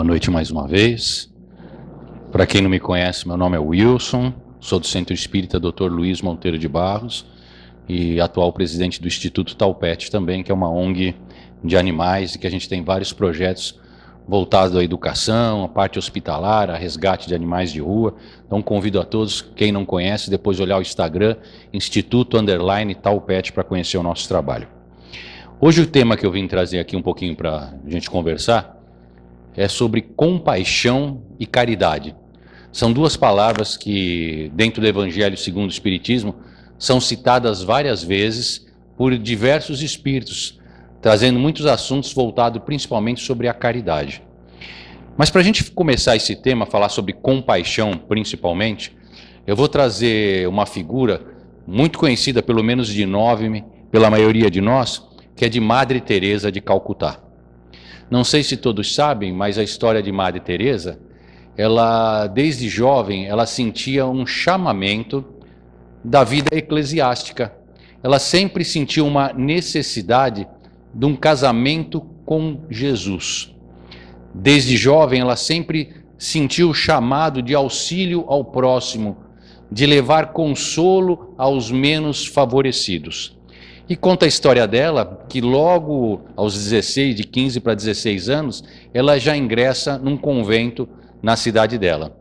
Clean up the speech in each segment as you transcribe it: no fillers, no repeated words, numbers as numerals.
noite mais uma vez. Para quem não me conhece, meu nome é Wilson, sou do Centro Espírita Dr. Luiz Monteiro de Barros e atual presidente do Instituto Taupete também, que é uma ONG de animais e que a gente tem vários projetos voltados à educação, à parte hospitalar, a resgate de animais de rua. Então convido a todos, quem não conhece, depois olhar o Instagram, Instituto_Taupete, para conhecer o nosso trabalho. Hoje o tema que eu vim trazer aqui um pouquinho para a gente conversar é sobre compaixão e caridade. São duas palavras que, dentro do Evangelho segundo o Espiritismo, são citadas várias vezes por diversos espíritos, trazendo muitos assuntos voltados principalmente sobre a caridade. Mas para a gente começar esse tema, falar sobre compaixão principalmente, eu vou trazer uma figura muito conhecida, pelo menos de nome, pela maioria de nós, que é de Madre Teresa de Calcutá. Não sei se todos sabem, mas a história de Madre Teresa, ela, desde jovem, ela sentia um chamamento da vida eclesiástica. Ela sempre sentiu uma necessidade de um casamento com Jesus. Desde jovem, ela sempre sentiu o chamado de auxílio ao próximo, de levar consolo aos menos favorecidos. E conta a história dela, que logo aos 16, de 15 para 16 anos, ela já ingressa num convento na cidade dela.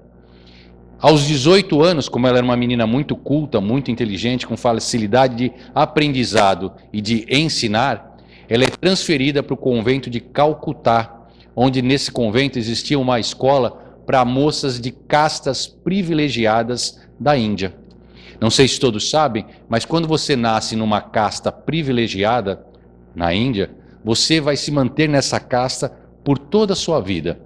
Aos 18 anos, como ela era uma menina muito culta, muito inteligente, com facilidade de aprendizado e de ensinar, ela é transferida para o convento de Calcutá, onde nesse convento existia uma escola para moças de castas privilegiadas da Índia. Não sei se todos sabem, mas quando você nasce numa casta privilegiada na Índia, você vai se manter nessa casta por toda a sua vida.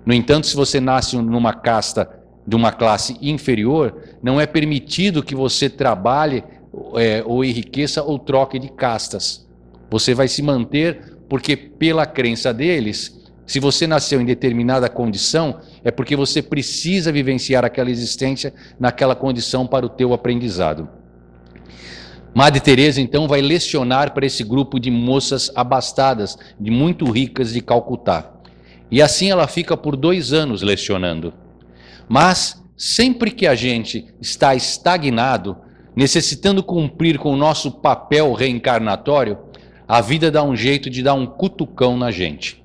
No entanto, se você nasce numa casta de uma classe inferior, não é permitido que você trabalhe ou enriqueça ou troque de castas. Você vai se manter porque, pela crença deles, se você nasceu em determinada condição, é porque você precisa vivenciar aquela existência naquela condição para o teu aprendizado. Madre Teresa, então, vai lecionar para esse grupo de moças abastadas, de muito ricas de Calcutá. E assim ela fica por 2 anos lecionando. Mas, sempre que a gente está estagnado, necessitando cumprir com o nosso papel reencarnatório, a vida dá um jeito de dar um cutucão na gente.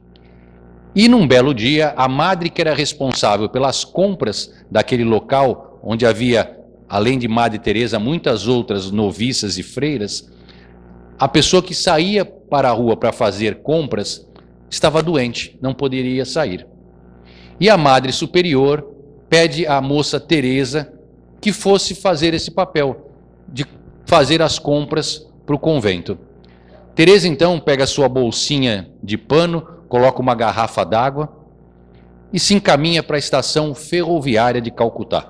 E num belo dia, a madre que era responsável pelas compras daquele local, onde havia, além de Madre Teresa, muitas outras noviças e freiras, a pessoa que saía para a rua para fazer compras estava doente, não poderia sair. E a Madre Superior pede à moça Teresa que fosse fazer esse papel, de fazer as compras para o convento. Teresa então pega a sua bolsinha de pano, coloca uma garrafa d'água e se encaminha para a estação ferroviária de Calcutá.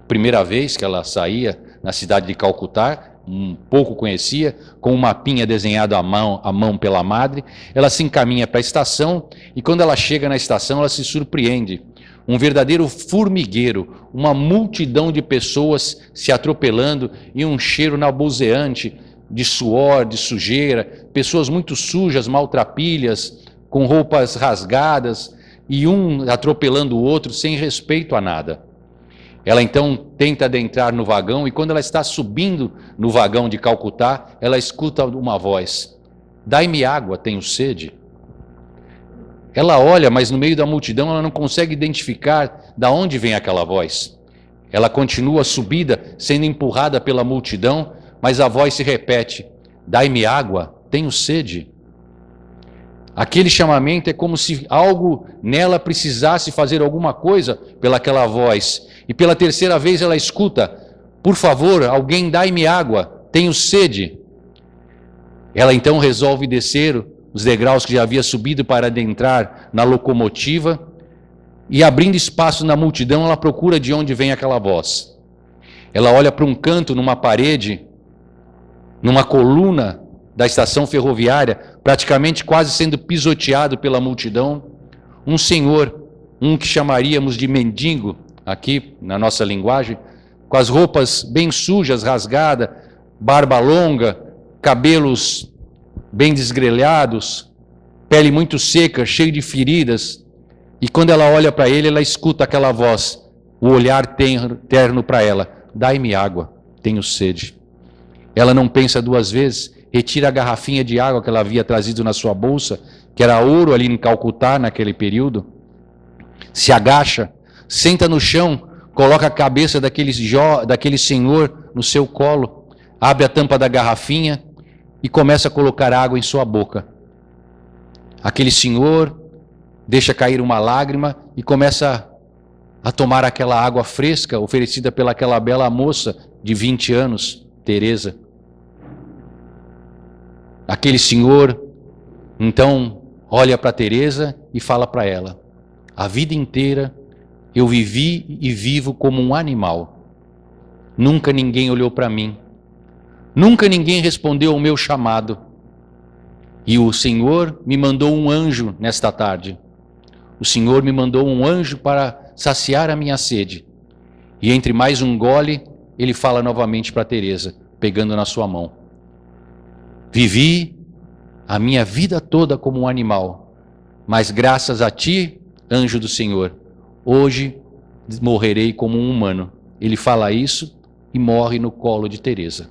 Primeira vez que ela saía na cidade de Calcutá, pouco conhecia, com um mapinha desenhado à mão pela madre, ela se encaminha para a estação e quando ela chega na estação ela se surpreende. Um verdadeiro formigueiro, uma multidão de pessoas se atropelando e um cheiro nauseante de suor, de sujeira, pessoas muito sujas, maltrapilhas, com roupas rasgadas, e um atropelando o outro sem respeito a nada. Ela então tenta adentrar no vagão, e quando ela está subindo no vagão de Calcutá, ela escuta uma voz: "Dai-me água, tenho sede." Ela olha, mas no meio da multidão ela não consegue identificar de onde vem aquela voz. Ela continua subida, sendo empurrada pela multidão, mas a voz se repete: "Dai-me água, tenho sede." Aquele chamamento é como se algo nela precisasse fazer alguma coisa pelaquela voz. E pela terceira vez ela escuta: "Por favor, alguém dai-me água, tenho sede." Ela então resolve descer os degraus que já havia subido para adentrar na locomotiva e, abrindo espaço na multidão, ela procura de onde vem aquela voz. Ela olha para um canto, numa parede, numa coluna da estação ferroviária, praticamente quase sendo pisoteado pela multidão, um senhor, um que chamaríamos de mendigo, aqui na nossa linguagem, com as roupas bem sujas, rasgadas, barba longa, cabelos bem desgrelhados, pele muito seca, cheio de feridas, E quando ela olha para ele, ela escuta aquela voz, o olhar terno para ela: dai-me água, tenho sede. Ela não pensa duas vezes, retira a garrafinha de água que ela havia trazido na sua bolsa, que era ouro ali em Calcutá naquele período, se agacha, senta no chão, coloca a cabeça daquele senhor no seu colo, abre a tampa da garrafinha e começa a colocar água em sua boca. Aquele senhor deixa cair uma lágrima e começa a tomar aquela água fresca oferecida pelaquela bela moça de 20 anos, Teresa. Aquele senhor, então, olha para Teresa e fala para ela: a vida inteira eu vivi e vivo como um animal. Nunca ninguém olhou para mim. Nunca ninguém respondeu ao meu chamado. E o Senhor me mandou um anjo nesta tarde. O Senhor me mandou um anjo para saciar a minha sede. E entre mais um gole, ele fala novamente para Teresa, pegando na sua mão: vivi a minha vida toda como um animal, mas graças a ti, anjo do Senhor, hoje morrerei como um humano. Ele fala isso e morre no colo de Teresa.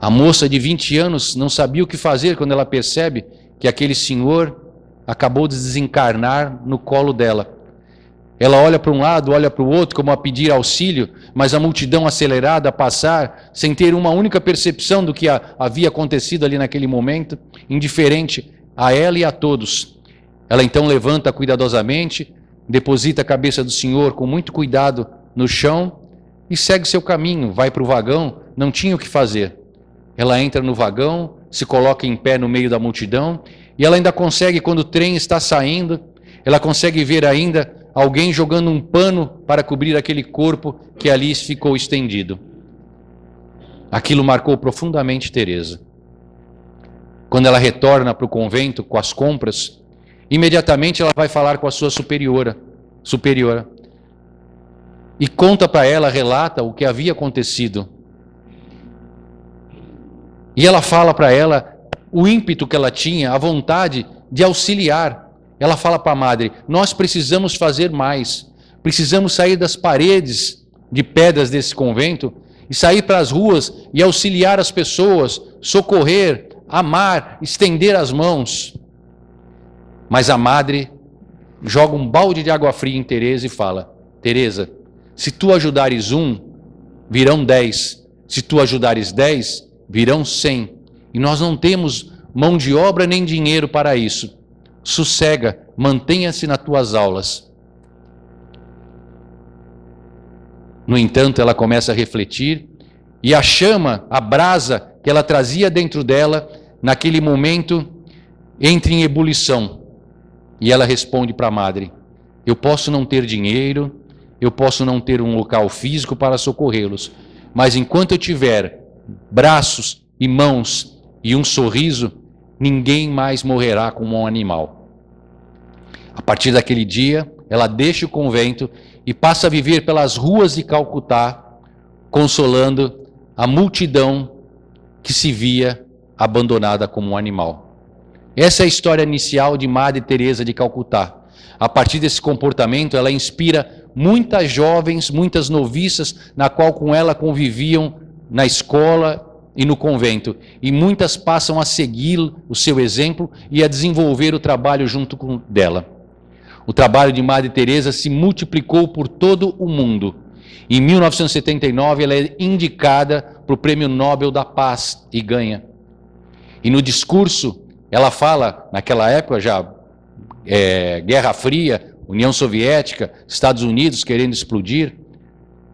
A moça de 20 anos não sabia o que fazer quando ela percebe que aquele senhor acabou de desencarnar no colo dela. Ela olha para um lado, olha para o outro, como a pedir auxílio, mas a multidão acelerada a passar, sem ter uma única percepção do que havia acontecido ali naquele momento, indiferente a ela e a todos. Ela então levanta cuidadosamente, deposita a cabeça do senhor com muito cuidado no chão e segue seu caminho, vai para o vagão, não tinha o que fazer. Ela entra no vagão, se coloca em pé no meio da multidão, e ela ainda consegue, quando o trem está saindo, ela consegue ver ainda alguém jogando um pano para cobrir aquele corpo que ali ficou estendido. Aquilo marcou profundamente Teresa. Quando ela retorna para o convento com as compras, imediatamente ela vai falar com a sua superiora, e conta para ela, relata o que havia acontecido. E ela fala para ela o ímpeto que ela tinha, a vontade de auxiliar. Ela fala para a madre: nós precisamos fazer mais, precisamos sair das paredes de pedras desse convento e sair para as ruas e auxiliar as pessoas, socorrer, amar, estender as mãos. Mas a madre joga um balde de água fria em Teresa e fala: Teresa, se tu ajudares 1, virão 10. Se tu ajudares 10, virão 100. E nós não temos mão de obra nem dinheiro para isso. Sossega, mantenha-se nas tuas aulas. No entanto, ela começa a refletir, e a chama, a brasa que ela trazia dentro dela, naquele momento, entra em ebulição. E ela responde para a madre: eu posso não ter dinheiro, eu posso não ter um local físico para socorrê-los, mas enquanto eu tiver braços e mãos e um sorriso, ninguém mais morrerá como um animal. A partir daquele dia, ela deixa o convento e passa a viver pelas ruas de Calcutá, consolando a multidão que se via abandonada como um animal. Essa é a história inicial de Madre Teresa de Calcutá. A partir desse comportamento, ela inspira muitas jovens, muitas noviças, na qual com ela conviviam na escola e no convento. E muitas passam a seguir o seu exemplo e a desenvolver o trabalho junto com dela. O trabalho de Madre Teresa se multiplicou por todo o mundo. Em 1979, ela é indicada para o Prêmio Nobel da Paz e ganha. E no discurso, ela fala, naquela época já, Guerra Fria, União Soviética, Estados Unidos querendo explodir,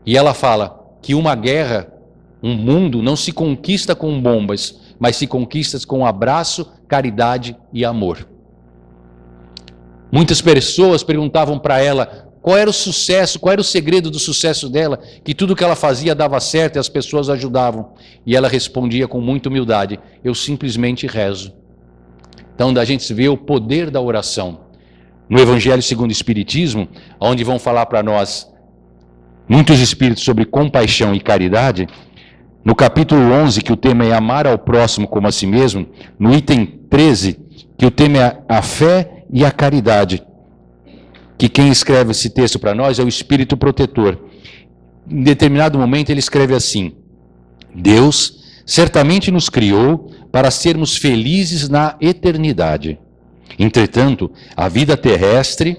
e ela fala que uma guerra, um mundo, não se conquista com bombas, mas se conquista com abraço, caridade e amor. Muitas pessoas perguntavam para ela qual era o sucesso, qual era o segredo do sucesso dela, que tudo que ela fazia dava certo e as pessoas ajudavam. E ela respondia com muita humildade: eu simplesmente rezo. Então, a gente vê o poder da oração. No Evangelho segundo o Espiritismo, onde vão falar para nós muitos espíritos sobre compaixão e caridade, no capítulo 11, que o tema é amar ao próximo como a si mesmo, no item 13, que o tema é a fé e a caridade. que quem escreve esse texto para nós é o Espírito Protetor. Em determinado momento ele escreve assim: Deus certamente nos criou para sermos felizes na eternidade. Entretanto, a vida terrestre,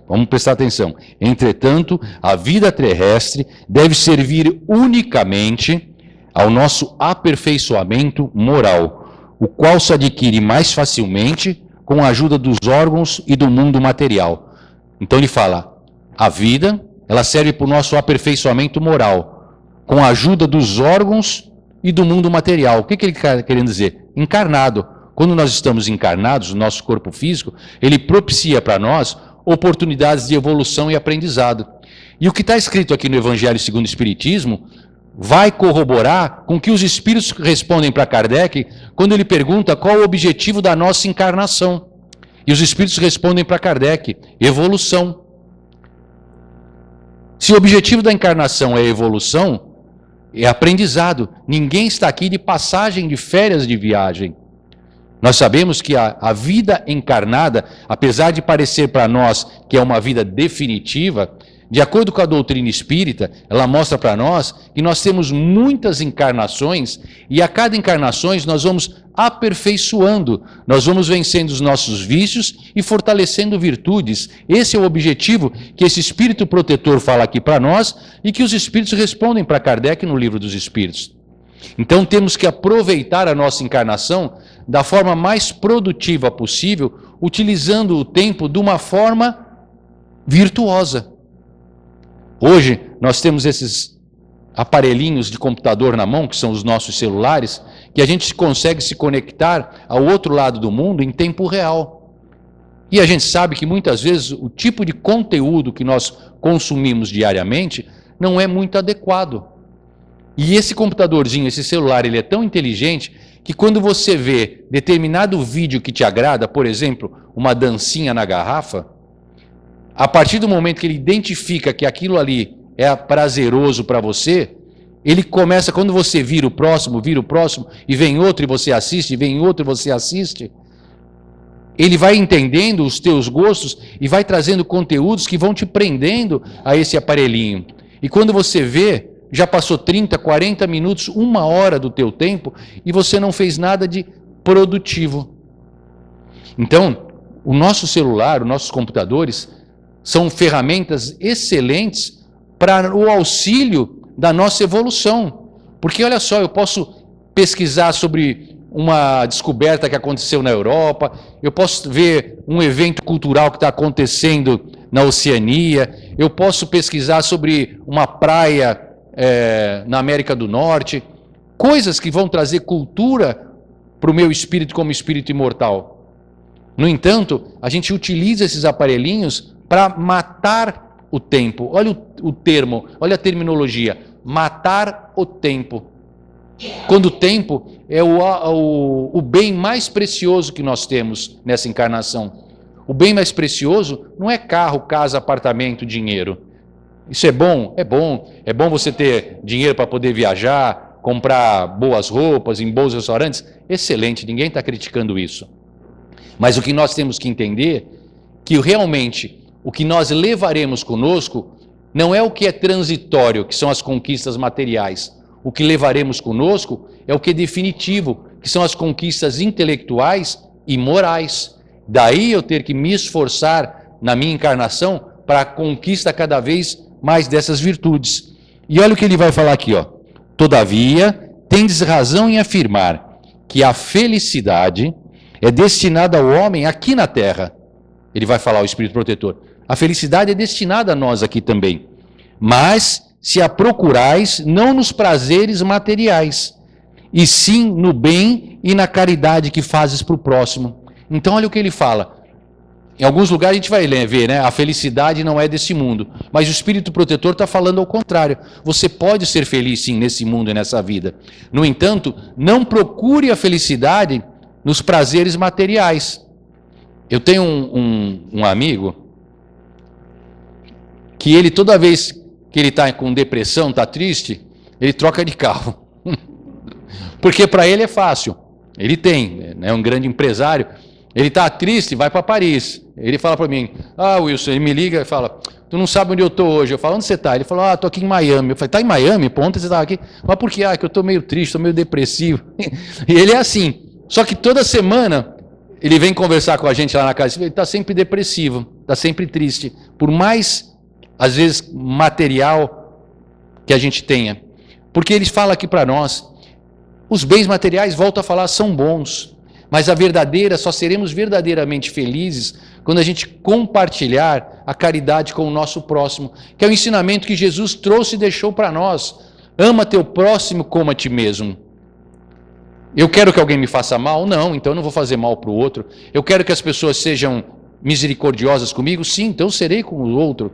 vamos prestar atenção, entretanto, a vida terrestre deve servir unicamente ao nosso aperfeiçoamento moral, o qual se adquire mais facilmente com a ajuda dos órgãos e do mundo material. Então ele fala, a vida, ela serve para o nosso aperfeiçoamento moral, com a ajuda dos órgãos e do mundo material. O que ele está querendo dizer? Encarnado. Quando nós estamos encarnados, o nosso corpo físico, ele propicia para nós oportunidades de evolução e aprendizado. E o que está escrito aqui no Evangelho segundo o Espiritismo vai corroborar com que os Espíritos respondem para Kardec quando ele pergunta qual o objetivo da nossa encarnação. E os Espíritos respondem para Kardec, evolução. Se o objetivo da encarnação é evolução, é aprendizado. Ninguém está aqui de passagem de férias de viagem. Nós sabemos que a vida encarnada, apesar de parecer para nós que é uma vida definitiva, de acordo com a doutrina espírita, ela mostra para nós que nós temos muitas encarnações e a cada encarnação nós vamos aperfeiçoando, nós vamos vencendo os nossos vícios e fortalecendo virtudes. Esse é o objetivo que esse Espírito Protetor fala aqui para nós e que os Espíritos respondem para Kardec no Livro dos Espíritos. Então temos que aproveitar a nossa encarnação da forma mais produtiva possível, utilizando o tempo de uma forma virtuosa. Hoje nós temos esses aparelhinhos de computador na mão, que são os nossos celulares, que a gente consegue se conectar ao outro lado do mundo em tempo real. E a gente sabe que muitas vezes o tipo de conteúdo que nós consumimos diariamente não é muito adequado. E esse computadorzinho, esse celular, ele é tão inteligente que quando você vê determinado vídeo que te agrada, por exemplo, uma dancinha na garrafa, a partir do momento que ele identifica que aquilo ali é prazeroso para você, ele começa, quando você vira o próximo, e vem outro e você assiste, vem outro e você assiste, ele vai entendendo os teus gostos e vai trazendo conteúdos que vão te prendendo a esse aparelhinho. E quando você vê, já passou 30, 40 minutos, 1 hora do teu tempo e você não fez nada de produtivo. Então, o nosso celular, os nossos computadores, são ferramentas excelentes para o auxílio da nossa evolução. Porque olha só, eu posso pesquisar sobre uma descoberta que aconteceu na Europa, eu posso ver um evento cultural que está acontecendo na Oceania, eu posso pesquisar sobre uma praia na América do Norte, coisas que vão trazer cultura para o meu espírito como espírito imortal. No entanto, a gente utiliza esses aparelhinhos para matar o tempo. Olha o termo, olha a terminologia, matar o tempo. Quando o tempo é o bem mais precioso que nós temos nessa encarnação. O bem mais precioso não é carro, casa, apartamento, dinheiro. Isso é bom? É bom. É bom você ter dinheiro para poder viajar, comprar boas roupas em bons restaurantes. Excelente, ninguém está criticando isso. Mas o que nós temos que entender é que realmente o que nós levaremos conosco não é o que é transitório, que são as conquistas materiais. O que levaremos conosco é o que é definitivo, que são as conquistas intelectuais e morais. Daí eu ter que me esforçar na minha encarnação para a conquista cada vez mais dessas virtudes. E olha o que ele vai falar aqui, ó. Todavia, tendes razão em afirmar que a felicidade é destinada ao homem aqui na terra. Ele vai falar, o Espírito Protetor. A felicidade é destinada a nós aqui também. Mas, se a procurais, não nos prazeres materiais, e sim no bem e na caridade que fazes para o próximo. Então, olha o que ele fala. Em alguns lugares a gente vai ver, né? A felicidade não é desse mundo. Mas o Espírito Protetor está falando ao contrário. Você pode ser feliz, sim, nesse mundo e nessa vida. No entanto, não procure a felicidade nos prazeres materiais. Eu tenho um amigo que ele, toda vez que ele está com depressão, está triste, ele troca de carro. Porque para ele é fácil. Ele tem, é um grande empresário. Ele está triste, vai para Paris. Ele fala para mim, Wilson, ele me liga e fala, tu não sabe onde eu estou hoje. Eu falo, onde você está? Ele falou, estou aqui em Miami. Eu falei, está em Miami? Pô, ontem você estava aqui. Mas por quê? Que eu estou meio triste, estou meio depressivo. E ele é assim. Só que toda semana ele vem conversar com a gente lá na casa. Ele está sempre depressivo, está sempre triste. Por mais, às vezes, material que a gente tenha. Porque ele fala aqui para nós, os bens materiais, volto a falar, são bons. Mas só seremos verdadeiramente felizes quando a gente compartilhar a caridade com o nosso próximo, que é o ensinamento que Jesus trouxe e deixou para nós. Ama teu próximo como a ti mesmo. Eu quero que alguém me faça mal? Não, então eu não vou fazer mal para o outro. Eu quero que as pessoas sejam misericordiosas comigo? Sim, então eu serei com o outro.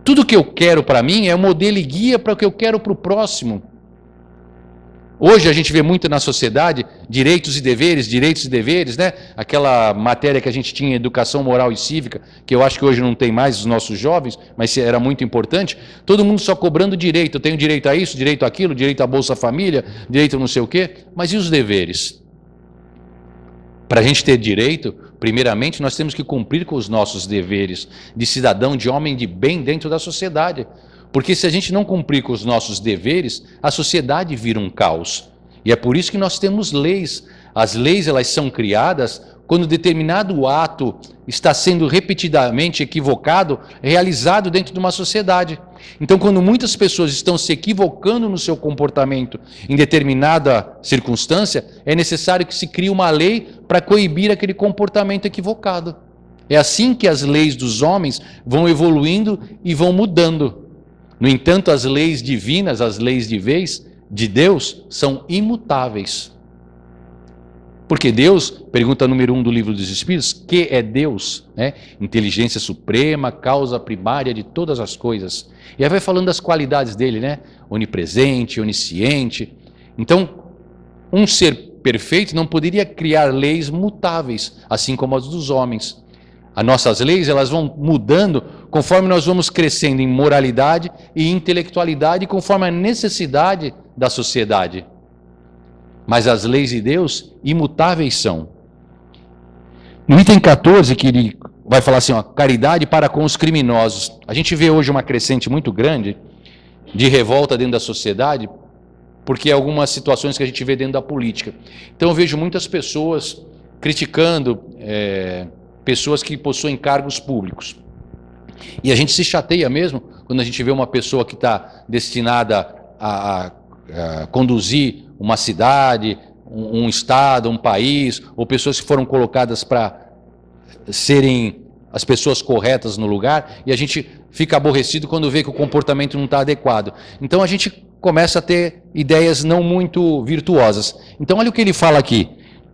Tudo que eu quero para mim é um modelo e guia para o que eu quero para o próximo. Hoje a gente vê muito na sociedade direitos e deveres, né? Aquela matéria que a gente tinha, educação moral e cívica, que eu acho que hoje não tem mais os nossos jovens, mas era muito importante. Todo mundo só cobrando direito. Eu tenho direito a isso, direito àquilo, direito à Bolsa Família, direito a não sei o quê. Mas e os deveres? Para a gente ter direito, primeiramente nós temos que cumprir com os nossos deveres de cidadão, de homem de bem dentro da sociedade. Porque se a gente não cumprir com os nossos deveres, a sociedade vira um caos. E é por isso que nós temos leis. As leis, elas são criadas quando determinado ato está sendo repetidamente equivocado, realizado dentro de uma sociedade. Então, quando muitas pessoas estão se equivocando no seu comportamento em determinada circunstância, é necessário que se crie uma lei para coibir aquele comportamento equivocado. É assim que as leis dos homens vão evoluindo e vão mudando. No entanto, as leis divinas, as leis de Deus, são imutáveis. Porque Deus, pergunta número 1 do livro dos Espíritos, que é Deus? Inteligência suprema, causa primária de todas as coisas. E aí vai falando das qualidades dele, né? Onipresente, onisciente. Então, um ser perfeito não poderia criar leis mutáveis, assim como as dos homens. As nossas leis, elas vão mudando conforme nós vamos crescendo em moralidade e intelectualidade, conforme a necessidade da sociedade. Mas as leis de Deus, imutáveis são. No item 14, que ele vai falar assim, caridade para com os criminosos. A gente vê hoje uma crescente muito grande de revolta dentro da sociedade, porque algumas situações que a gente vê dentro da política. Então eu vejo muitas pessoas criticando pessoas que possuem cargos públicos. E a gente se chateia mesmo quando a gente vê uma pessoa que está destinada a conduzir uma cidade, um estado, um país, ou pessoas que foram colocadas para serem as pessoas corretas no lugar, e a gente fica aborrecido quando vê que o comportamento não está adequado. Então a gente começa a ter ideias não muito virtuosas. Então olha o que ele fala aqui,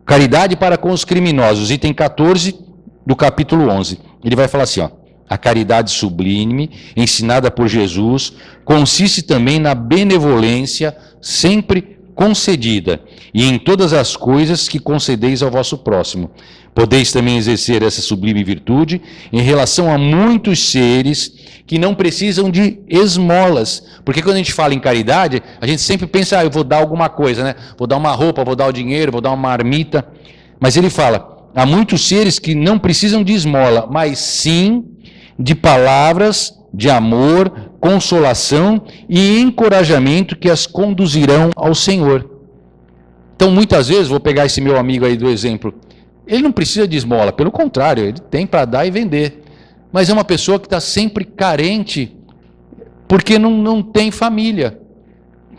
caridade para com os criminosos, item 14 do capítulo 11. Ele vai falar assim, a caridade sublime, ensinada por Jesus, consiste também na benevolência sempre concedida, e em todas as coisas que concedeis ao vosso próximo. Podeis também exercer essa sublime virtude em relação a muitos seres que não precisam de esmolas. Porque quando a gente fala em caridade, a gente sempre pensa, eu vou dar alguma coisa, né? Vou dar uma roupa, vou dar o dinheiro, vou dar uma marmita. Mas ele fala, há muitos seres que não precisam de esmola, mas sim de palavras de amor, consolação e encorajamento que as conduzirão ao Senhor. Então, muitas vezes, vou pegar esse meu amigo aí do exemplo, ele não precisa de esmola, pelo contrário, ele tem para dar e vender. Mas é uma pessoa que está sempre carente, porque não tem família.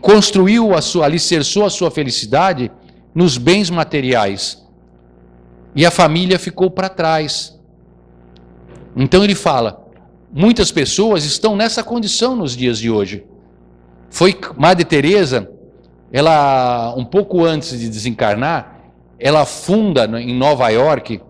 Construiu alicerçou a sua felicidade nos bens materiais. E a família ficou para trás. Então ele fala, muitas pessoas estão nessa condição nos dias de hoje. Foi Madre Teresa, ela, um pouco antes de desencarnar, ela funda em Nova York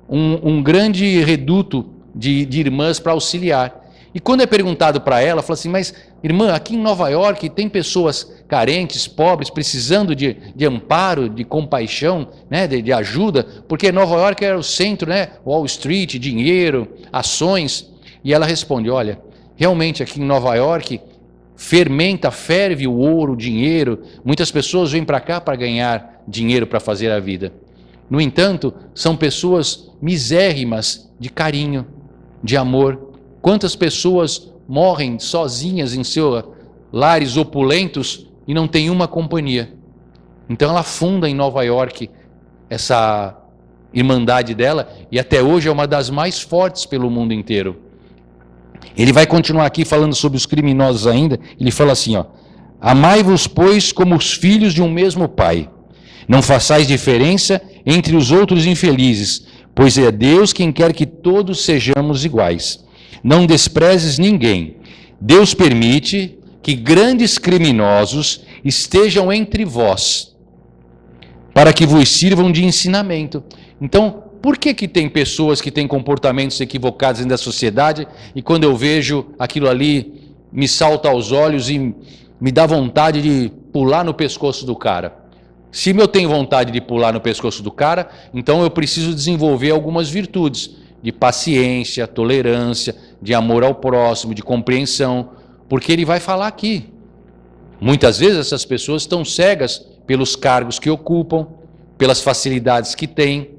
um grande reduto de irmãs para auxiliar. E quando é perguntado para ela, fala assim, mas irmã, aqui em Nova York tem pessoas carentes, pobres, precisando de amparo, de compaixão, né, de ajuda, porque Nova York era o centro, né, Wall Street, dinheiro, ações. E ela responde, olha, realmente aqui em Nova York ferve o ouro, o dinheiro, muitas pessoas vêm para cá para ganhar dinheiro para fazer a vida. No entanto, são pessoas misérrimas de carinho, de amor. Quantas pessoas morrem sozinhas em seus lares opulentos e não tem uma companhia? Então ela funda em Nova York essa irmandade dela, e até hoje é uma das mais fortes pelo mundo inteiro. Ele vai continuar aqui falando sobre os criminosos ainda. Ele fala assim, ó: amai-vos, pois, como os filhos de um mesmo pai. Não façais diferença entre os outros infelizes, pois é Deus quem quer que todos sejamos iguais. Não desprezes ninguém. Deus permite que grandes criminosos estejam entre vós, para que vos sirvam de ensinamento. Então, por que tem pessoas que têm comportamentos equivocados dentro da sociedade, e quando eu vejo aquilo ali, me salta aos olhos e me dá vontade de pular no pescoço do cara? Se eu tenho vontade de pular no pescoço do cara, então eu preciso desenvolver algumas virtudes de paciência, tolerância, de amor ao próximo, de compreensão, porque ele vai falar aqui. Muitas vezes essas pessoas estão cegas pelos cargos que ocupam, pelas facilidades que têm,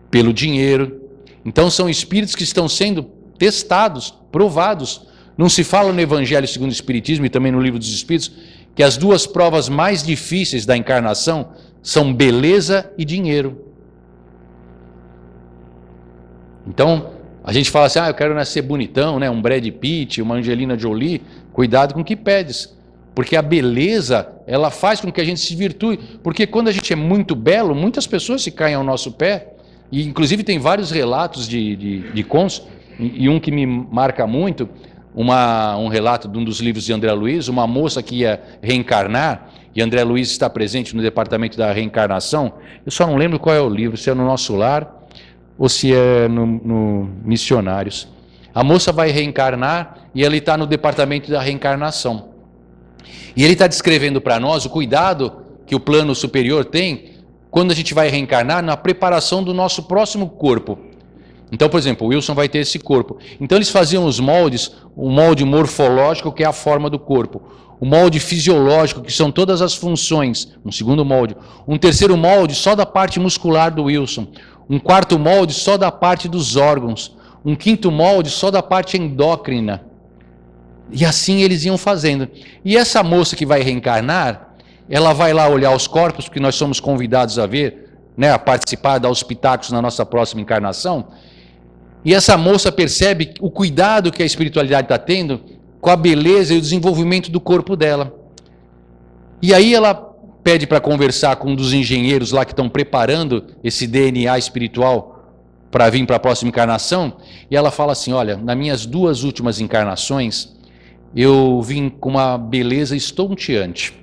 pelo dinheiro. Então são espíritos que estão sendo testados, provados. Não se fala no Evangelho segundo o Espiritismo e também no Livro dos Espíritos que as duas provas mais difíceis da encarnação são beleza e dinheiro. Então, a gente fala assim, eu quero nascer bonitão, né? Um Brad Pitt, uma Angelina Jolie. Cuidado com o que pedes, porque a beleza, ela faz com que a gente se virtue, porque quando a gente é muito belo, muitas pessoas se caem ao nosso pé, e inclusive tem vários relatos de contos, e um que me marca muito, um relato de um dos livros de André Luiz, uma moça que ia reencarnar, e André Luiz está presente no departamento da reencarnação. Eu só não lembro qual é o livro, se é no Nosso Lar ou se é no Missionários. A moça vai reencarnar e ele está no departamento da reencarnação. E ele está descrevendo para nós o cuidado que o plano superior tem quando a gente vai reencarnar na preparação do nosso próximo corpo. Então, por exemplo, o Wilson vai ter esse corpo. Então eles faziam os moldes, o molde morfológico, que é a forma do corpo, o molde fisiológico, que são todas as funções, um segundo molde, um terceiro molde só da parte muscular do Wilson, um quarto molde só da parte dos órgãos, um quinto molde só da parte endócrina. E assim eles iam fazendo. E essa moça que vai reencarnar, ela vai lá olhar os corpos, porque nós somos convidados a ver, né, a participar, dar os pitacos na nossa próxima encarnação. E essa moça percebe o cuidado que a espiritualidade está tendo com a beleza e o desenvolvimento do corpo dela. E aí ela pede para conversar com um dos engenheiros lá que estão preparando esse DNA espiritual para vir para a próxima encarnação, e ela fala assim, olha, nas minhas duas últimas encarnações, eu vim com uma beleza estonteante.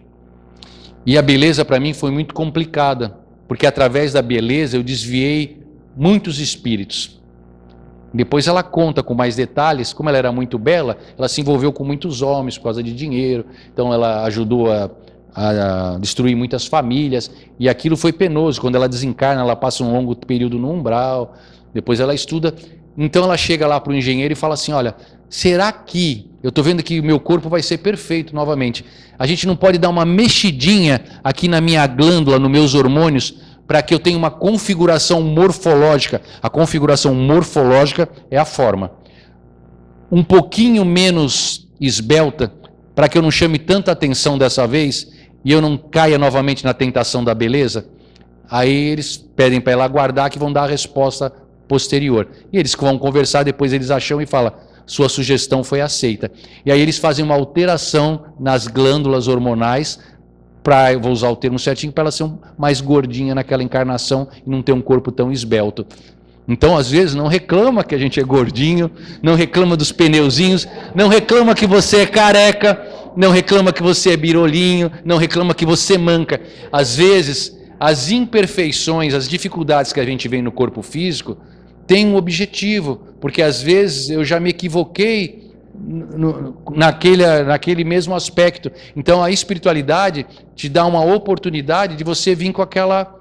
E a beleza para mim foi muito complicada, porque através da beleza eu desviei muitos espíritos. Depois ela conta com mais detalhes, como ela era muito bela, ela se envolveu com muitos homens por causa de dinheiro, então ela ajudou a destruir muitas famílias, e aquilo foi penoso. Quando ela desencarna, ela passa um longo período no umbral, depois ela estuda. Então ela chega lá para o engenheiro e fala assim, olha, será que, eu estou vendo que o meu corpo vai ser perfeito novamente, a gente não pode dar uma mexidinha aqui na minha glândula, nos meus hormônios, para que eu tenha uma configuração morfológica? A configuração morfológica é a forma. Um pouquinho menos esbelta, para que eu não chame tanta atenção dessa vez, e eu não caia novamente na tentação da beleza. Aí eles pedem para ela aguardar, que vão dar a resposta posterior. E eles vão conversar, depois eles acham e falam, sua sugestão foi aceita. E aí eles fazem uma alteração nas glândulas hormonais, vou usar o termo certinho, para ela ser mais gordinha naquela encarnação e não ter um corpo tão esbelto. Então, às vezes, não reclama que a gente é gordinho, não reclama dos pneuzinhos, não reclama que você é careca, não reclama que você é birolinho, não reclama que você manca. Às vezes, as imperfeições, as dificuldades que a gente vê no corpo físico, têm um objetivo, porque às vezes eu já me equivoquei naquele mesmo aspecto. Então a espiritualidade te dá uma oportunidade de você vir com aquela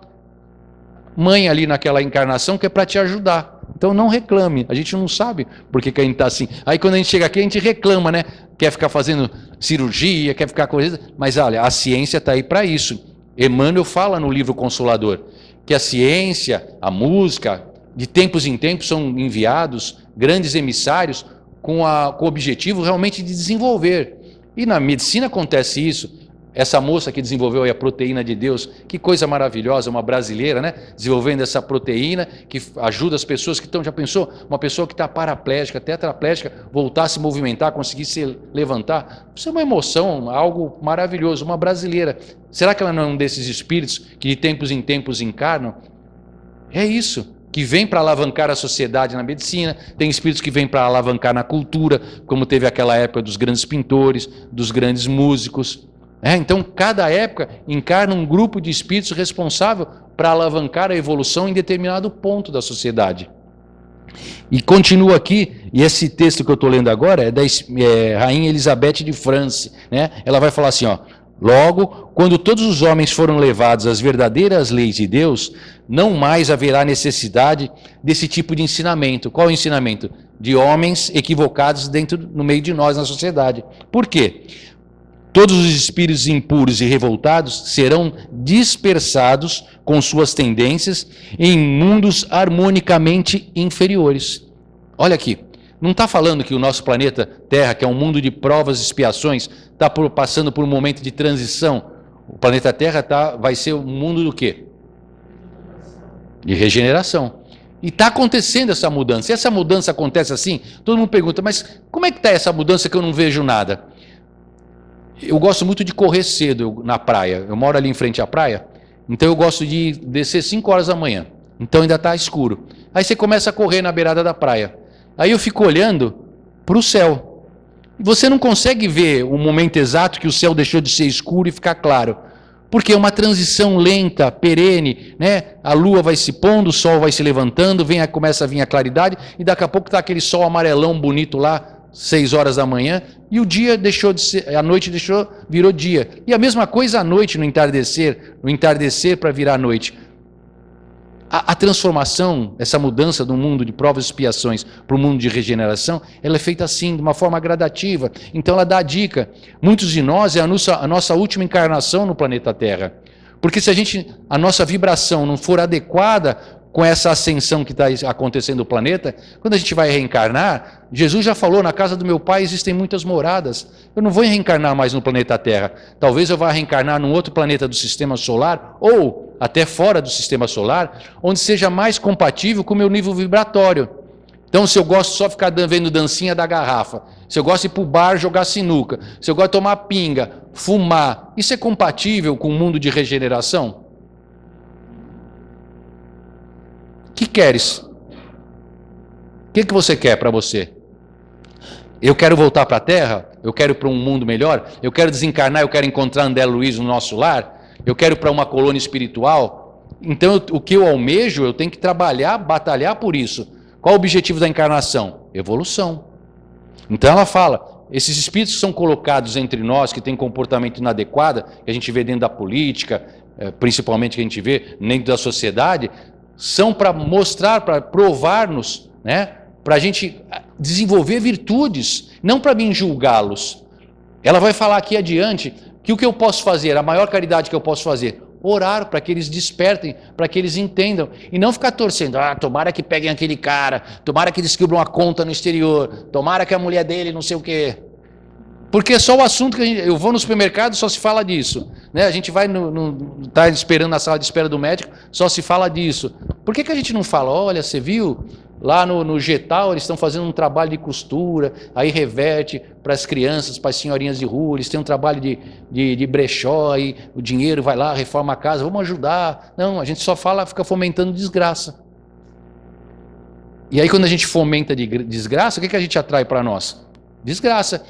mãe ali naquela encarnação que é para te ajudar. Então não reclame, a gente não sabe por que a gente está assim. Aí quando a gente chega aqui a gente reclama, né? Quer ficar fazendo cirurgia, quer ficar coisa, mas olha, a ciência está aí para isso. Emmanuel fala no livro Consolador que a ciência, a música, de tempos em tempos são enviados grandes emissários com o objetivo realmente de desenvolver. E na medicina acontece isso. Essa moça que desenvolveu aí a proteína de Deus, que coisa maravilhosa, uma brasileira, né? Desenvolvendo essa proteína que ajuda as pessoas que estão, já pensou? Uma pessoa que está paraplégica, tetraplégica, voltar a se movimentar, conseguir se levantar. Isso é uma emoção, algo maravilhoso. Uma brasileira. Será que ela não é um desses espíritos que de tempos em tempos encarnam? É isso, que vem para alavancar a sociedade na medicina, tem espíritos que vêm para alavancar na cultura, como teve aquela época dos grandes pintores, dos grandes músicos. Então, cada época encarna um grupo de espíritos responsável para alavancar a evolução em determinado ponto da sociedade. E continua aqui, e esse texto que eu estou lendo agora é da Rainha Elizabeth de França, né? Ela vai falar assim, ó: logo, quando todos os homens foram levados às verdadeiras leis de Deus, não mais haverá necessidade desse tipo de ensinamento. Qual é o ensinamento? De homens equivocados no meio de nós, na sociedade. Por quê? Todos os espíritos impuros e revoltados serão dispersados com suas tendências em mundos harmonicamente inferiores. Olha aqui, não está falando que o nosso planeta Terra, que é um mundo de provas e expiações, está passando por um momento de transição. O planeta Terra vai ser um mundo do quê? De regeneração. E está acontecendo essa mudança. E essa mudança acontece assim, todo mundo pergunta, mas como é que está essa mudança que eu não vejo nada? Eu gosto muito de correr cedo na praia. Eu moro ali em frente à praia, então eu gosto de descer 5 horas da manhã. Então ainda está escuro. Aí você começa a correr na beirada da praia. Aí eu fico olhando para o céu. E você não consegue ver o momento exato que o céu deixou de ser escuro e ficar claro. Porque é uma transição lenta, perene, né? A lua vai se pondo, o sol vai se levantando, começa a vir a claridade, e daqui a pouco está aquele sol amarelão bonito lá, 6 horas da manhã, e o dia deixou de ser, a noite virou dia. E a mesma coisa à noite, no entardecer para virar noite. A transformação, essa mudança do mundo de provas e expiações para o mundo de regeneração, ela é feita assim, de uma forma gradativa. Então ela dá a dica. Muitos de nós é a nossa última encarnação no planeta Terra. Porque se a nossa vibração não for adequada com essa ascensão que está acontecendo no planeta, quando a gente vai reencarnar, Jesus já falou, na casa do meu pai existem muitas moradas. Eu não vou reencarnar mais no planeta Terra. Talvez eu vá reencarnar num outro planeta do sistema solar, ou até fora do sistema solar, onde seja mais compatível com o meu nível vibratório. Então, se eu gosto só de ficar vendo dancinha da garrafa, se eu gosto de ir para o bar jogar sinuca, se eu gosto de tomar pinga, fumar, isso é compatível com o mundo de regeneração? O que queres? O que você quer para você? Eu quero voltar para a Terra? Eu quero ir para um mundo melhor? Eu quero desencarnar, eu quero encontrar André Luiz no nosso lar? Eu quero ir para uma colônia espiritual? Então, o que eu almejo, eu tenho que trabalhar, batalhar por isso. Qual o objetivo da encarnação? Evolução. Então ela fala, esses espíritos que são colocados entre nós, que têm comportamento inadequado, que a gente vê dentro da política, principalmente que a gente vê dentro da sociedade, são para mostrar, para provar-nos, né? Para a gente desenvolver virtudes, não para mim julgá-los. Ela vai falar aqui adiante que o que eu posso fazer, a maior caridade que eu posso fazer, orar para que eles despertem, para que eles entendam, e não ficar torcendo, tomara que peguem aquele cara, tomara que descubram uma conta no exterior, tomara que a mulher dele não sei o quê. Porque é só o assunto que eu vou no supermercado, só se fala disso. Né? A gente vai tá esperando na sala de espera do médico, só se fala disso. Por que a gente não fala, olha, você viu? Lá no Getal eles estão fazendo um trabalho de costura, aí reverte para as crianças, para as senhorinhas de rua, eles têm um trabalho de brechó, aí o dinheiro vai lá, reforma a casa, vamos ajudar. Não, a gente só fica fomentando desgraça. E aí quando a gente fomenta desgraça, o que a gente atrai para nós? Desgraça.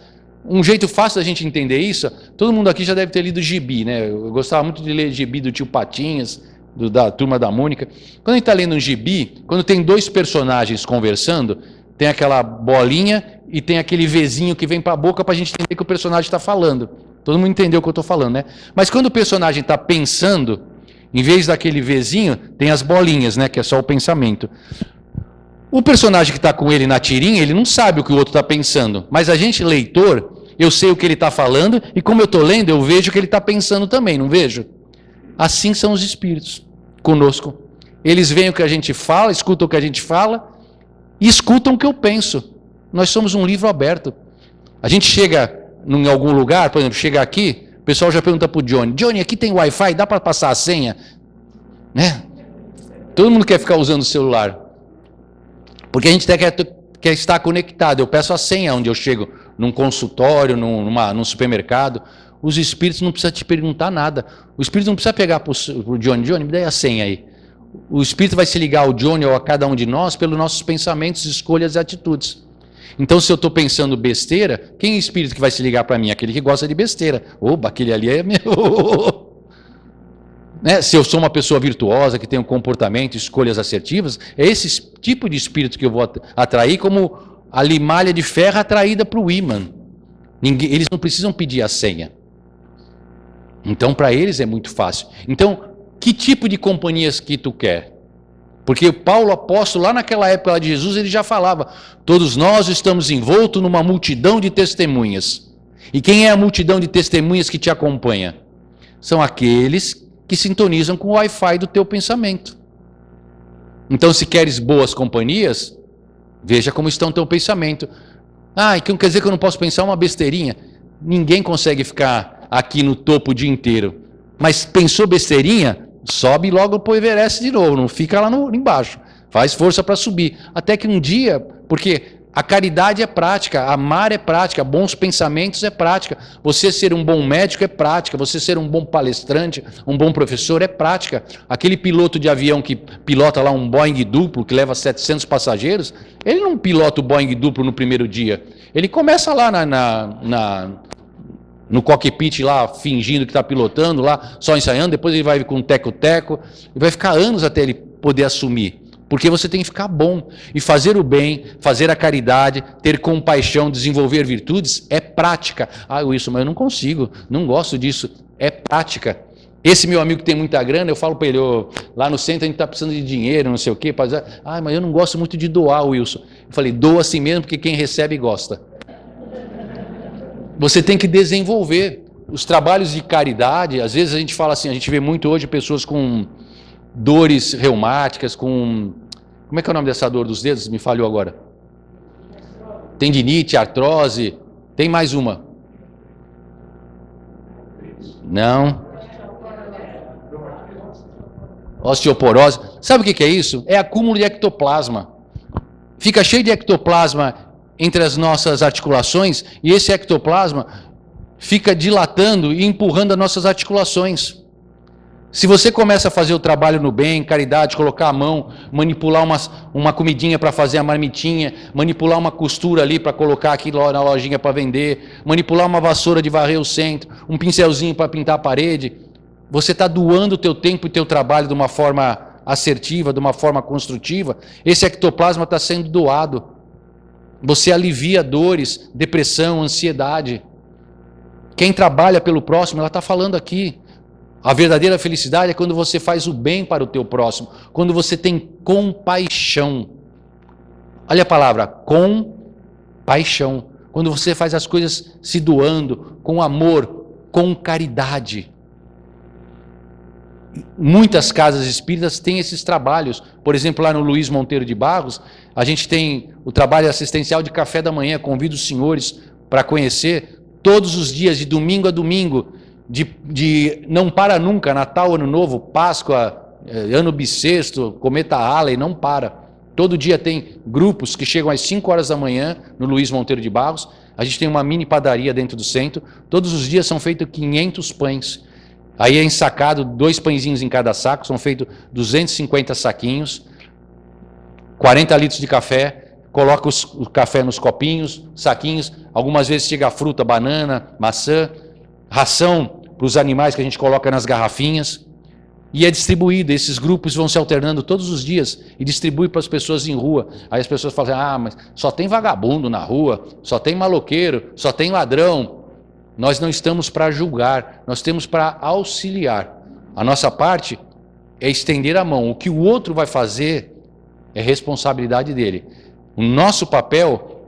Um jeito fácil da gente entender isso, todo mundo aqui já deve ter lido Gibi, né? Eu gostava muito de ler Gibi do Tio Patinhas, da Turma da Mônica. Quando a gente está lendo um Gibi, quando tem 2 personagens conversando, tem aquela bolinha e tem aquele Vzinho que vem para a boca para a gente entender que o personagem está falando. Todo mundo entendeu o que eu estou falando, né? Mas quando o personagem está pensando, em vez daquele Vzinho, tem as bolinhas, né? Que é só o pensamento. O personagem que está com ele na tirinha, ele não sabe o que o outro está pensando. Mas a gente, leitor, eu sei o que ele está falando, e como eu estou lendo, eu vejo o que ele está pensando também, não vejo? Assim são os espíritos conosco. eles veem o que a gente fala, escutam o que a gente fala e escutam o que eu penso. Nós somos um livro aberto. A gente chega em algum lugar, por exemplo, chega aqui, o pessoal já pergunta para o Johnny, Johnny, aqui tem Wi-Fi, dá para passar a senha? Né? Todo mundo quer ficar usando o celular. Porque a gente quer estar conectado. Eu peço a senha onde eu chego, num consultório, num supermercado. Os espíritos não precisam te perguntar nada. O espírito não precisa pegar para o Johnny, Johnny, me dá a senha aí. O espírito vai se ligar ao Johnny ou a cada um de nós pelos nossos pensamentos, escolhas e atitudes. Então, se eu estou pensando besteira, quem é o espírito que vai se ligar para mim? Aquele que gosta de besteira. Opa, aquele ali é meu. Né? Se eu sou uma pessoa virtuosa, que tem um comportamento, escolhas assertivas, é esse tipo de espírito que eu vou atrair, como a limalha de ferro atraída para o ímã. Eles não precisam pedir a senha. Então, para eles é muito fácil. Então, que tipo de companhias que tu quer? Porque Paulo apóstolo, lá naquela época lá de Jesus, ele já falava, todos nós estamos envoltos numa multidão de testemunhas. E quem é a multidão de testemunhas que te acompanha? São aqueles que sintonizam com o Wi-Fi do teu pensamento. Então, se queres boas companhias, veja como está o teu pensamento. Ah, então quer dizer que eu não posso pensar uma besteirinha? Ninguém consegue ficar aqui no topo o dia inteiro. Mas pensou besteirinha? Sobe logo para o Everest de novo, não fica lá embaixo. Faz força para subir. Até que um dia, porque a caridade é prática, amar é prática, bons pensamentos é prática. Você ser um bom médico é prática, você ser um bom palestrante, um bom professor é prática. Aquele piloto de avião que pilota lá um Boeing duplo, que leva 700 passageiros, ele não pilota o Boeing duplo no primeiro dia. Ele começa lá no cockpit lá, fingindo que está pilotando lá, só ensaiando, depois ele vai com um teco-teco, e vai ficar anos até ele poder assumir. Porque você tem que ficar bom. E fazer o bem, fazer a caridade, ter compaixão, desenvolver virtudes, é prática. Ah, Wilson, mas eu não consigo, não gosto disso. É prática. Esse meu amigo que tem muita grana, eu falo para ele, lá no centro a gente está precisando de dinheiro, não sei o quê. Ah, mas eu não gosto muito de doar, Wilson. Eu falei, doa assim mesmo, porque quem recebe gosta. Você tem que desenvolver os trabalhos de caridade. Às vezes a gente fala assim, a gente vê muito hoje pessoas com dores reumáticas, com... Como é que é o nome dessa dor dos dedos? Me falhou agora. Tendinite, artrose. Tem mais uma. Não. Osteoporose. Sabe o que é isso? É acúmulo de ectoplasma. Fica cheio de ectoplasma entre as nossas articulações e esse ectoplasma fica dilatando e empurrando as nossas articulações. Se você começa a fazer o trabalho no bem, caridade, colocar a mão, manipular uma comidinha para fazer a marmitinha, manipular uma costura ali para colocar aqui na lojinha para vender, manipular uma vassoura de varrer o centro, um pincelzinho para pintar a parede, você está doando o teu tempo e o teu trabalho de uma forma assertiva, de uma forma construtiva, esse ectoplasma está sendo doado. Você alivia dores, depressão, ansiedade. Quem trabalha pelo próximo, ela está falando aqui. A verdadeira felicidade é quando você faz o bem para o teu próximo, quando você tem compaixão. Olha a palavra, compaixão. Quando você faz as coisas se doando, com amor, com caridade. Muitas casas espíritas têm esses trabalhos. Por exemplo, lá no Luiz Monteiro de Barros, a gente tem o trabalho assistencial de café da manhã. Convido os senhores para conhecer todos os dias, de domingo a domingo, de não para nunca, Natal, Ano Novo, Páscoa, Ano Bissexto, Cometa Halley, não para. Todo dia tem grupos que chegam às 5 horas da manhã no Luiz Monteiro de Barros. A gente tem uma mini padaria dentro do centro. Todos os dias são feitos 500 pães. Aí é ensacado 2 pãezinhos em cada saco, são feitos 250 saquinhos, 40 litros de café, coloca o café nos copinhos, saquinhos, algumas vezes chega fruta, banana, maçã, ração para os animais que a gente coloca nas garrafinhas, e é distribuído. Esses grupos vão se alternando todos os dias e distribui para as pessoas em rua. Aí as pessoas falam, mas só tem vagabundo na rua, só tem maloqueiro, só tem ladrão. Nós não estamos para julgar, nós temos para auxiliar. A nossa parte é estender a mão. O que o outro vai fazer é responsabilidade dele. O nosso papel,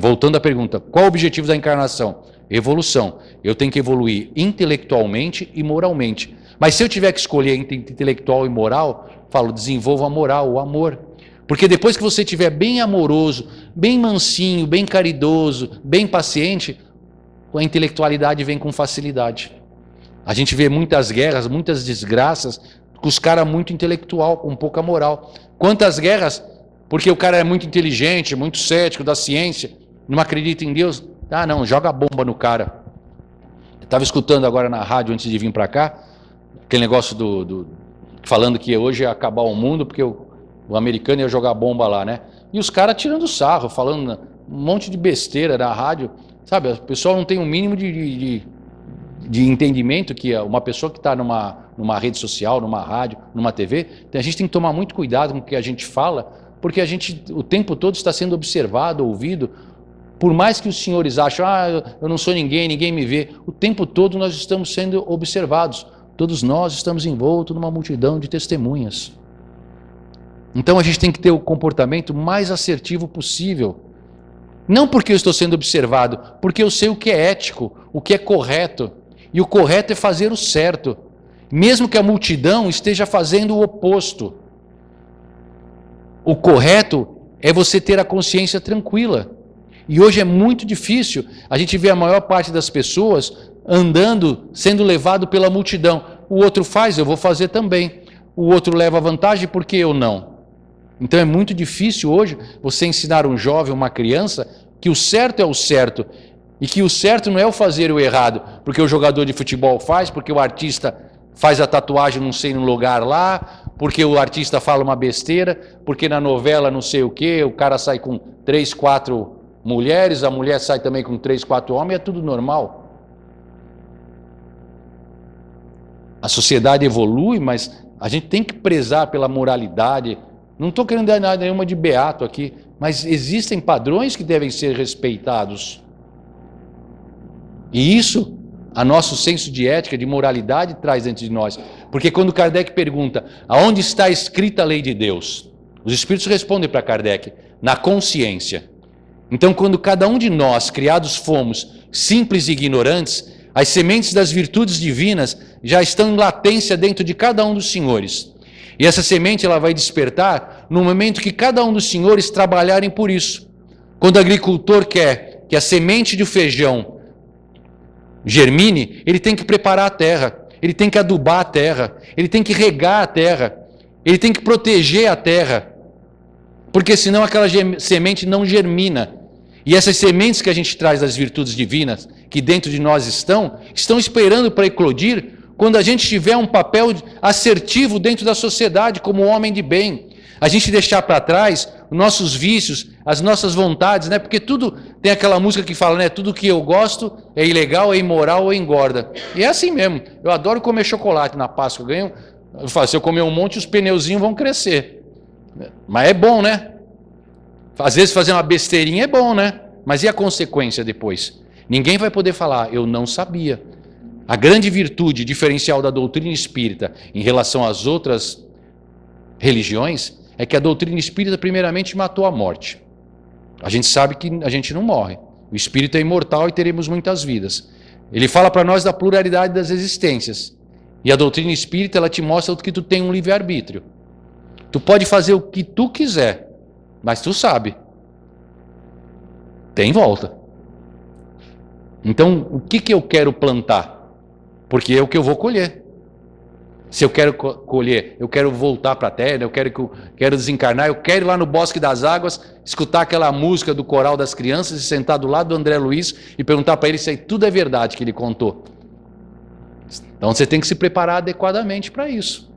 voltando à pergunta, qual o objetivo da encarnação? evolução. Eu tenho que evoluir intelectualmente e moralmente. Mas se eu tiver que escolher entre intelectual e moral, falo, desenvolva a moral, o amor. Porque depois que você estiver bem amoroso, bem mansinho, bem caridoso, bem paciente, a intelectualidade vem com facilidade. A gente vê muitas guerras, muitas desgraças, com os caras muito intelectual, com pouca moral. Quantas guerras? Porque o cara é muito inteligente, muito cético da ciência, não acredita em Deus. Ah, não, joga a bomba no cara. Eu estava escutando agora na rádio, antes de vir para cá, aquele negócio falando que hoje ia acabar o mundo, porque o americano ia jogar bomba lá, né? E os caras tirando sarro, falando um monte de besteira na rádio. Sabe, o pessoal não tem um mínimo de entendimento que uma pessoa que está numa rede social, numa rádio, numa TV, a gente tem que tomar muito cuidado com o que a gente fala, porque a gente o tempo todo está sendo observado, ouvido. Por mais que os senhores achem, eu não sou ninguém, ninguém me vê, o tempo todo nós estamos sendo observados. Todos nós estamos envoltos numa multidão de testemunhas. Então a gente tem que ter o comportamento mais assertivo possível. Não porque eu estou sendo observado, porque eu sei o que é ético, o que é correto. E o correto é fazer o certo, mesmo que a multidão esteja fazendo o oposto. O correto é você ter a consciência tranquila. E hoje é muito difícil, a gente vê a maior parte das pessoas andando, sendo levado pela multidão. O outro faz, eu vou fazer também. O outro leva vantagem, por que eu não? Então é muito difícil hoje você ensinar um jovem, uma criança, que o certo é o certo. E que o certo não é o fazer o errado, porque o jogador de futebol faz, porque o artista faz a tatuagem não sei no lugar lá, porque o artista fala uma besteira, porque na novela não sei o quê, o cara sai com 3, 4 mulheres, a mulher sai também com 3, 4 homens, é tudo normal. A sociedade evolui, mas a gente tem que prezar pela moralidade. Não estou querendo dar nada nenhuma de beato aqui, mas existem padrões que devem ser respeitados. E isso, a nosso senso de ética, de moralidade, traz dentro de nós. Porque quando Kardec pergunta, aonde está escrita a lei de Deus? Os Espíritos respondem para Kardec, na consciência. Então, quando cada um de nós, criados fomos, simples e ignorantes, as sementes das virtudes divinas já estão em latência dentro de cada um dos senhores. E essa semente ela vai despertar no momento que cada um dos senhores trabalharem por isso. Quando o agricultor quer que a semente de feijão germine, ele tem que preparar a terra, ele tem que adubar a terra, ele tem que regar a terra, ele tem que proteger a terra, porque senão aquela semente não germina. E essas sementes que a gente traz das virtudes divinas, que dentro de nós estão esperando para eclodir, quando a gente tiver um papel assertivo dentro da sociedade, como homem de bem. A gente deixar para trás os nossos vícios, as nossas vontades, né? Porque tudo, tem aquela música que fala, né? Tudo que eu gosto é ilegal, é imoral ou engorda. E é assim mesmo. Eu adoro comer chocolate na Páscoa. Eu falo, se eu comer um monte, os pneuzinhos vão crescer. Mas é bom, né? Às vezes fazer uma besteirinha é bom, né? Mas e a consequência depois? Ninguém vai poder falar, eu não sabia. A grande virtude diferencial da doutrina espírita em relação às outras religiões é que a doutrina espírita primeiramente matou a morte. A gente sabe que a gente não morre. O espírito é imortal e teremos muitas vidas. Ele fala para nós da pluralidade das existências. E a doutrina espírita ela te mostra que tu tem um livre-arbítrio. Tu pode fazer o que tu quiser, mas tu sabe. Tem volta. Então, o que eu quero plantar? Porque é o que eu vou colher. Se eu quero colher, eu quero voltar para a terra, eu quero desencarnar, eu quero ir lá no Bosque das Águas, escutar aquela música do coral das crianças e sentar do lado do André Luiz e perguntar para ele se aí tudo é verdade que ele contou. Então você tem que se preparar adequadamente para isso.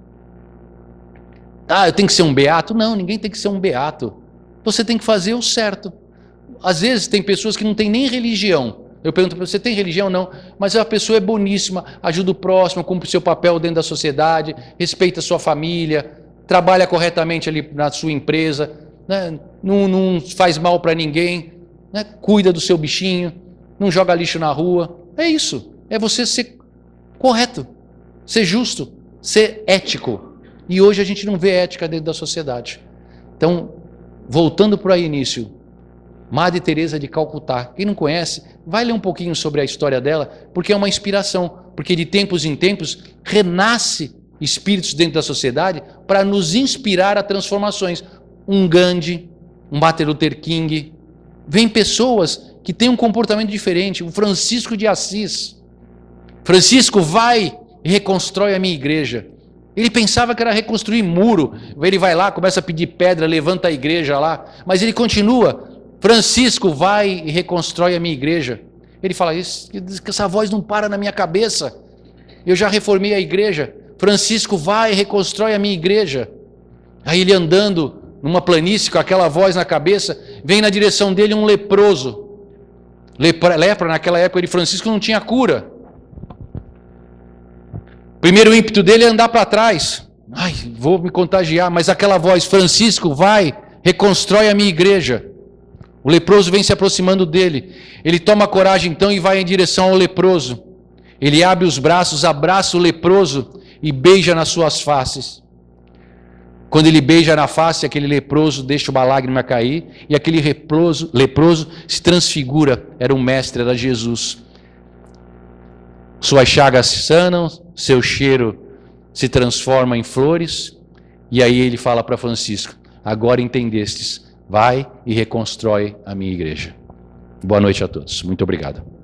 Ah, eu tenho que ser um beato? Não, ninguém tem que ser um beato. Você tem que fazer o certo. Às vezes tem pessoas que não têm nem religião. Eu pergunto para você, tem religião? Não. Mas a pessoa é boníssima, ajuda o próximo, cumpre o seu papel dentro da sociedade, respeita a sua família, trabalha corretamente ali na sua empresa, né? Não faz mal para ninguém, né? Cuida do seu bichinho, não joga lixo na rua. É isso. É você ser correto, ser justo, ser ético. E hoje a gente não vê ética dentro da sociedade. Então, voltando para o início, Madre Teresa de Calcutá. Quem não conhece, vai ler um pouquinho sobre a história dela, porque é uma inspiração, porque de tempos em tempos renasce espíritos dentro da sociedade para nos inspirar a transformações. Um Gandhi, um Martin Luther King, vem pessoas que têm um comportamento diferente. O Francisco de Assis. Francisco, vai e reconstrói a minha igreja. Ele pensava que era reconstruir muro. Ele vai lá, começa a pedir pedra, levanta a igreja lá. Mas ele continua. Francisco, vai e reconstrói a minha igreja. Ele fala, essa voz não para na minha cabeça. Eu já reformei a igreja. Francisco, vai e reconstrói a minha igreja. Aí ele andando numa planície com aquela voz na cabeça, vem na direção dele um leproso. Lepra naquela época de Francisco não tinha cura. Primeiro ímpeto dele é andar para trás. Ai, vou me contagiar, mas aquela voz, Francisco, vai, reconstrói a minha igreja. O leproso vem se aproximando dele. Ele toma coragem então e vai em direção ao leproso. Ele abre os braços, abraça o leproso e beija nas suas faces. Quando ele beija na face, aquele leproso deixa uma lágrima cair e aquele leproso se transfigura. Era um mestre, era Jesus. Suas chagas sanam, seu cheiro se transforma em flores. E aí ele fala para Francisco, agora entendestes, vai e reconstrói a minha igreja. Boa noite a todos. Muito obrigado.